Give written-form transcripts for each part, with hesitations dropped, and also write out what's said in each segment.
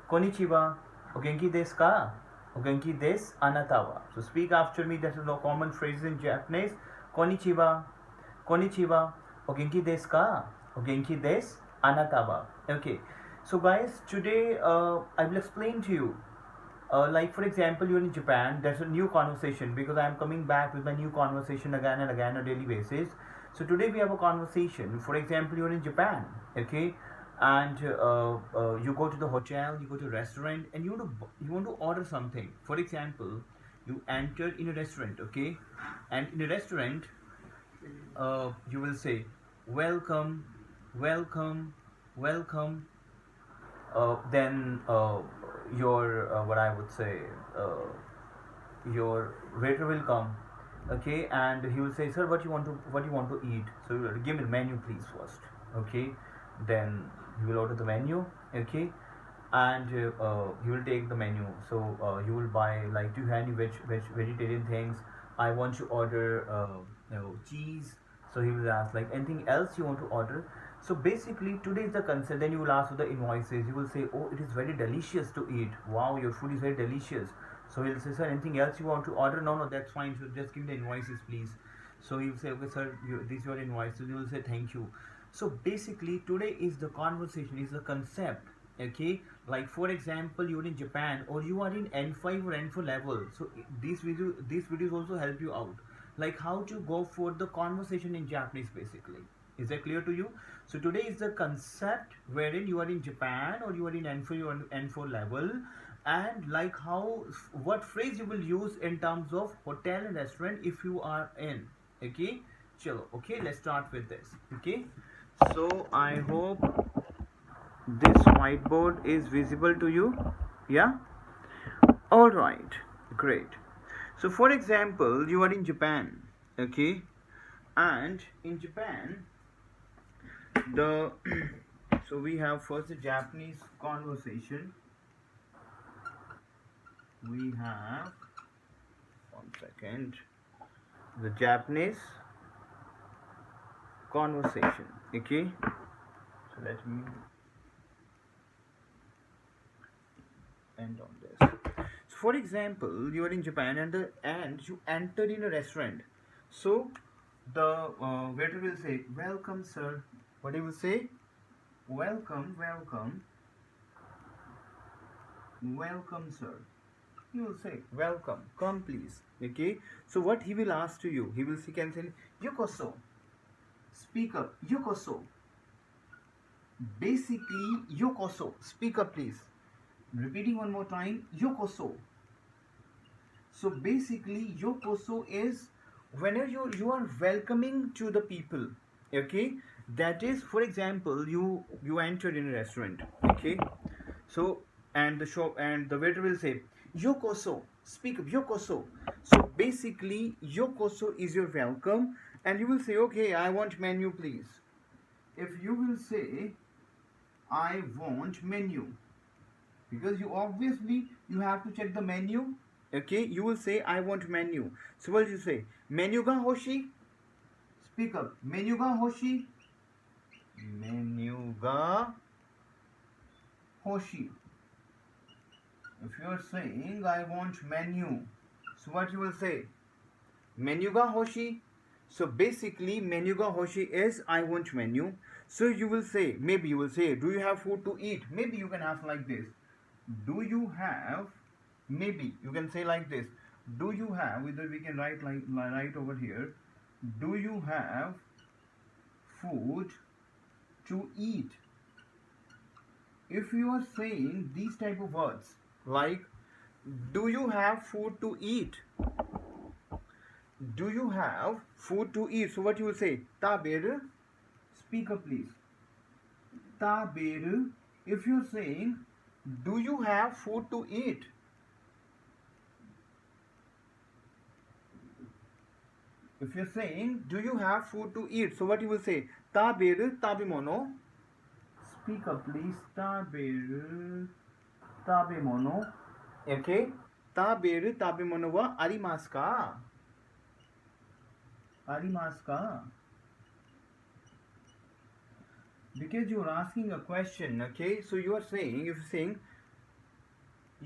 Konnichiwa. O genki desu ka? O genki desu anata wa? So speak after me. That is a common phrase in Japanese. Konnichiwa. Konnichiwa. O genki desu ka? O genki desu anata wa? Okay. So guys, today I will explain to you. Like for example, you're in Japan. There's a new conversation because I am coming back with my new conversation again and again on a daily basis. So today we have a conversation. For example, you're in Japan, okay, and you go to the hotel, you go to a restaurant, and you want to order something. For example, you enter in a restaurant, okay, and in a restaurant, you will say, "Welcome, welcome, welcome." Then your what I would say, uh, your waiter will come, okay, and he will say, "Sir, what you want to eat?" So you will give me the menu, please, first, okay. Then he will order the menu, okay, and he will take the menu. So you will buy, like, do you have any vegetarian things? I want to order cheese. So he will ask, like, anything else you want to order? So basically today is the concept. Then you will ask for the invoices. You will say, "Oh, it is very delicious to eat. Wow, your food is very delicious." So he'll say, "Sir, anything else you want to order?" "No, no, that's fine. So just give me the invoices, please." So he'll say, "Okay, sir, this is your invoice." So you will say, "Thank you." So basically today is the conversation, is the concept, okay. Like for example, you're in Japan or you are in N5 or N4 level. So these videos also help you out, like how to go for the conversation in Japanese, basically. Is that clear to you? So today is the concept wherein you are in Japan or you are in N4 or N4 level, and like how, what phrase you will use in terms of hotel and restaurant if you are in, okay. Chalo, okay, let's start with this, okay. So I hope this whiteboard is visible to you. Yeah. All right, great. So for example, you are in Japan, okay, and in Japan, the so we have first the Japanese conversation. We have, one second, the Japanese conversation, okay. So let me end on this. So for example, you are in Japan and you enter in a restaurant. So the waiter will say, "Welcome, sir." What he will say? "Welcome, welcome, welcome, sir." He will say, "Welcome, come please." Okay. So what he will ask to you? He will say, can say, "Yokoso." Speak up. Yokoso. Basically, yokoso. Speak up, please. Repeating one more time. Yokoso. So basically, yokoso is whenever you are welcoming to the people, okay. That is, for example, you enter in a restaurant, okay. So, and the shop and the waiter will say, "Yokoso." Speak up. Yokoso. So basically, yokoso is your welcome, and you will say, "Okay, I want menu, please." If you will say, "I want menu," because you obviously you have to check the menu, okay. You will say, "I want menu." So what do you say? "Menu ga hoshi." Speak up. "Menu ga hoshi." Menu ga hoshi. If you are saying, "I want menu," so what you will say? "Menu ga hoshi." So basically, "menu ga hoshi" is "I want menu." So you will say, maybe you will say, "Do you have food to eat?" Maybe you can ask like this. Do you have, maybe you can say like this, "Do you have," either we can write like right over here, "Do you have food to eat?" If you are saying these type of words, like, "Do you have food to eat?" "Do you have food to eat?" So what you will say? "Taberu." Speak up, please. "Taberu." If you're saying, "Do you have food to eat?" If you're saying, "Do you have food to eat?" So what you will say? "Taberu tabemono." Speak up, please. "Taberu tabemono." Okay. "Taberu tabemono wa arimasu ka?" Arimasu ka? Because you're asking a question, okay. So you are saying, if you're saying,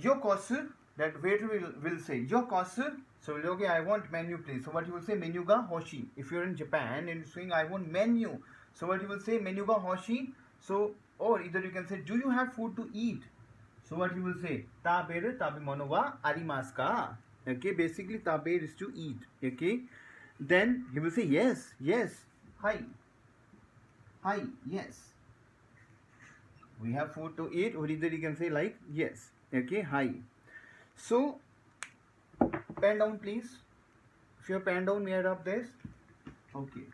yokosu, that waiter will say yokosu. So okay, I want menu please. So what you will say, menu ga hoshi. If you're in Japan and you're saying I want menu, so what you will say, menu ga hoshi. So, or either you can say, do you have food to eat? So what you will say, taberu tabemono wa arimasu ka? Okay, basically taberu is to eat. Okay, then he will say yes, yes, hi, hi, yes. We have food to eat, or either you can say like yes. Okay, hi. So pen down please. If you have pen down, may I rub this? Okay.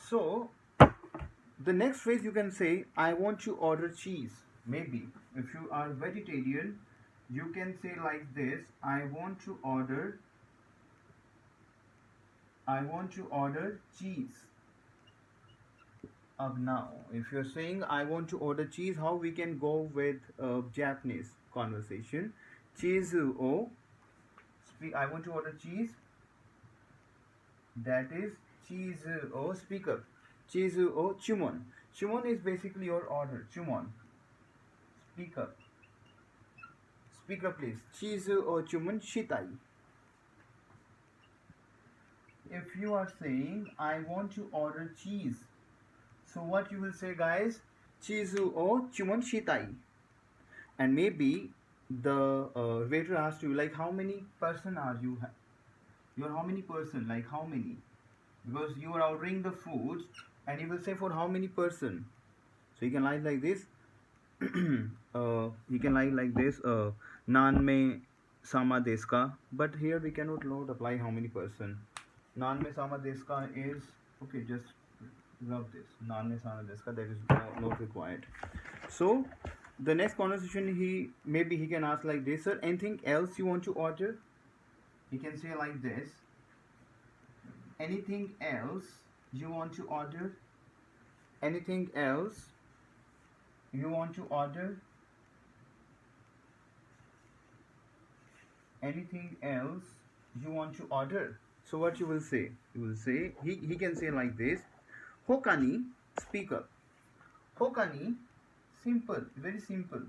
So the next phrase you can say, I want to order cheese. Maybe if you are vegetarian, you can say like this, I want to order cheese. Now, if you're saying I want to order cheese, how we can go with Japanese conversation? Cheese o. I want to order cheese. That is cheese o. Speak up. Cheese o chumon. Chumon is basically your order. Chumon. Speak up. Speak up, please. Cheese o chumon shitai. If you are saying I want to order cheese, so what you will say, guys? Cheese o chumon shitai. And maybe the waiter asks you like, how many person are you? You're how many person? Like how many? Because you are ordering the food, and you will say for how many person. So you can like this. You can like this. Naan mein sama deska. But here we cannot apply how many person. Naan mein sama deska is okay. Just rub this. Naan mein sama deska. That is not required. So the next conversation, he can ask like this, sir, anything else you want to order? He can say like this, anything else you want to order? Anything else you want to order? Anything else you want to order? So what you will say? You will say, he can say like this, hokani, speak up. Hokani, simple, very simple.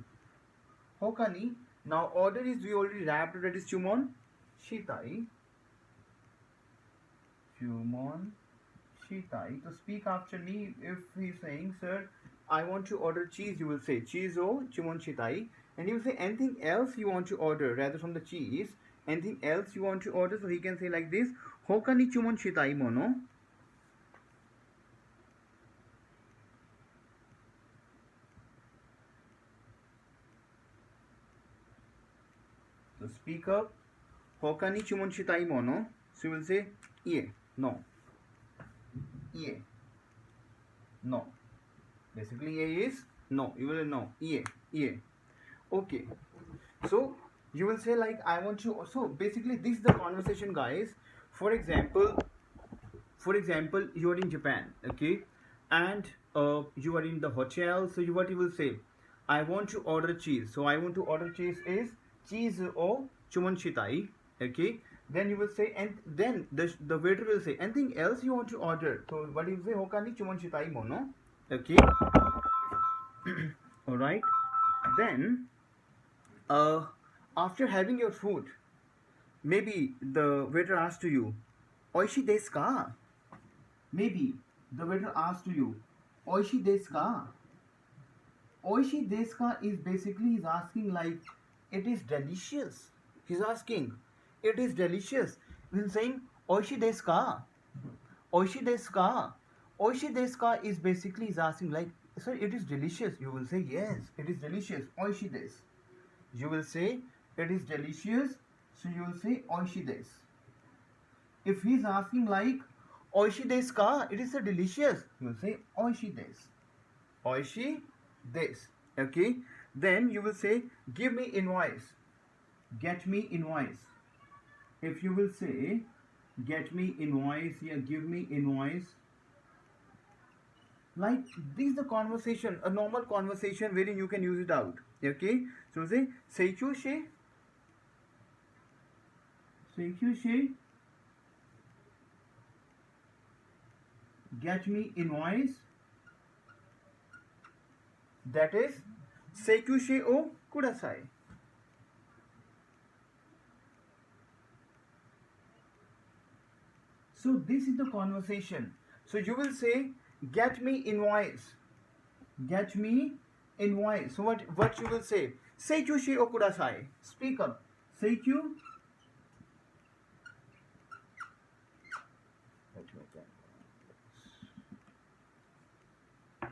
Hokani, now order is we already wrapped, that is chumon shitai. Chumon shitai. To speak after me, if he's saying, sir, I want to order cheese, you will say cheese o chumon shitai. And he will say anything else you want to order, rather from the cheese, anything else you want to order. So he can say like this, hokani chumon shitai mono. So speak up, hokani chumon shitai mono. So you will say yeah, no. Yeah, no. Basically yeah is no. You will no. Yeah, yeah. Okay. So you will say like I want to. So basically this is the conversation, guys. For example, you are in Japan, okay, and you are in the hotel. So what you will say, I want to order cheese. So I want to order cheese is cheese o chumon shitai, okay. Then you will say, and then the waiter will say, anything else you want to order? So what you will say, hokani chumon shitai mono, okay. All right. Then after having your food, maybe the waiter asks to you, oishi desu ka? Maybe the waiter asks to you, oishi desu ka? Oishi desu ka is basically he's asking like, it is delicious. He's asking, it is delicious. He's saying, oishi desu ka? Oishi desu ka? Oishi desu ka is basically he's asking like, sir, it is delicious. You will say, yes, it is delicious. Oishi desu. You will say, it is delicious. So you will say, oishi desu. If he's asking like, oishi desu ka? It is delicious. You will say, oishi desu. Oishi desu. Okay. Then you will say, give me invoice. Get me invoice. If you will say, get me invoice, yeah, give me invoice. Like this is the conversation, a normal conversation wherein you can use it out. Okay. So say, seikyu she. Seikyu she. get me invoice. That is sekyushe o kudasai. So this is the conversation. So you will say, get me invoice. Get me invoice. So what you will say? Sekyushe o kudasai. Speak up. Seikyu.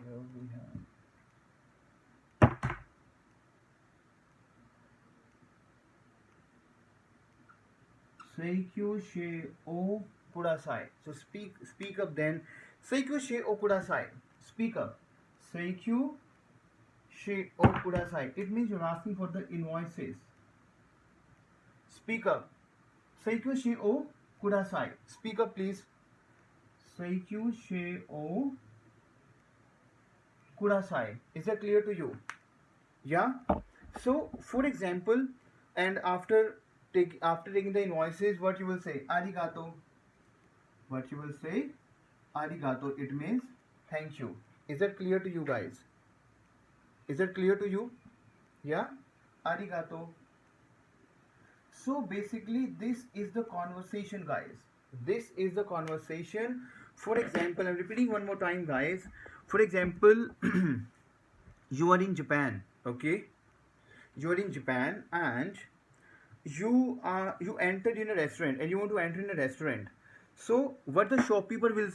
Here we have. Seikyu o kudasai. So speak up then. Seikyu o kudasai. Speak up. Seikyu o kudasai. It means you're asking for the invoices. Speak up. Seikyu o kudasai. Speak up, please. Seikyu o kudasai. Is that clear to you? Yeah. So, for example, and after taking the invoices, what you will say? Arigato. What you will say? Arigato. It means thank you. Is that clear to you guys? Is that clear to you? Yeah? Arigato. So basically, this is the conversation, guys. This is the conversation. For example, I'm repeating one more time, guys. For example, you are in Japan, okay? You are in Japan and you entered in a restaurant and you want to enter in a restaurant. So what the shopkeeper will,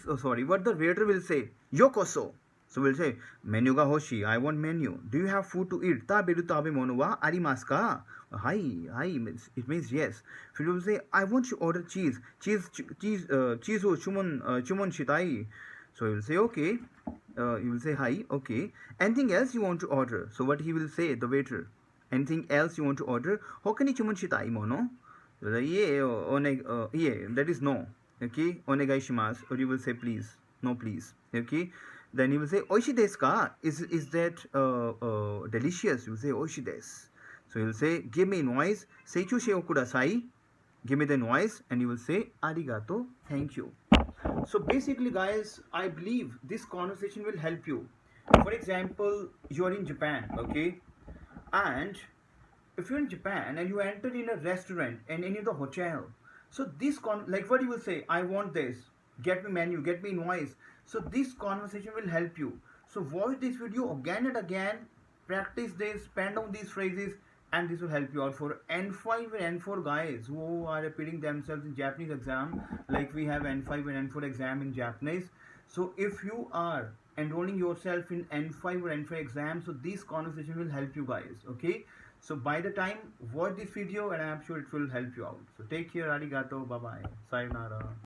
what the waiter will say, yokoso. So we'll say, menu ga hoshi, I want menu. Do you have food to eat? Ta beru tabe mono wa arimasu ka? Hi, it means yes. So you will say, I want to order cheese o chumon shitai. So you will say, okay. You will say, hi, okay. Anything else you want to order? So what he will say, the waiter? Anything else you want to order? Hokani chumon shitai mono? Yeah, that is no. Okay, onegai shimasu. Or you will say, please. No, please. Okay. Then you will say, oishi desu ka? Is that delicious? You will say, oishi desu. So you will say, give me invoice. Seikyu o kudasai. Give me the invoice. And you will say, arigato. Thank you. So basically, guys, I believe this conversation will help you. For example, you are in Japan, okay? And if you're in Japan and you enter in a restaurant and in the hotel, so this like what you will say, I want this, get me menu, get me invoice. So this conversation will help you. So watch this video again and again, practice this, pen down these phrases, and this will help you out for N5 and N4 guys who are appearing themselves in Japanese exam. Like we have N5 and N4 exam in Japanese. So if you are enrolling yourself in N5 or N4 exam, so this conversation will help you guys, okay? So by the time watch this video, and I am sure it will help you out. So take care, arigato, bye bye, sayonara.